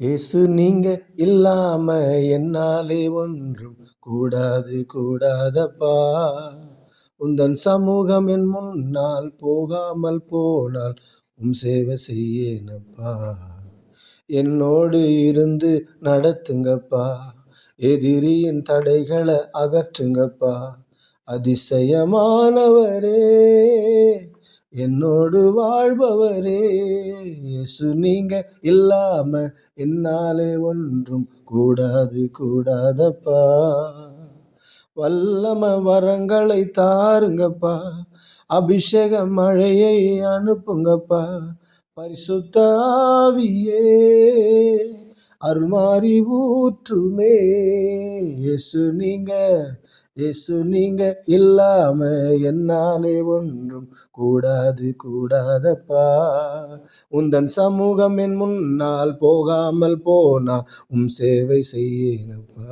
இயேசு நீங்க இல்லாம என்னாலே ஒன்றும் கூடாதப்பா. உந்தன் சமூகம் என் முன்னால் போகாமல் போனால் சேவை செய்யேனப்பா. என்னோடு இருந்து நடத்துங்கப்பா, எதிரியின் தடைகளை அகற்றுங்கப்பா. அதிசயமானவரே, என்னோடு வாழ்பவரே, இயேசு நீங்க இல்லாம என்னாலே ஒன்றும் கூடாதப்பா. வல்லம வரங்களை தாருங்கப்பா, அபிஷேக மழையை அனுப்புங்கப்பா. பரிசுத்த ஆவியே அருள்மாறி ஊற்றுமே. இயேசு நீங்க இல்லாம என்னாலே ஒன்றும் கூடாதப்பா. உந்தன் சமூகம் என் முன்னால் போகாமல் போனா சேவை செய்யேனப்பா.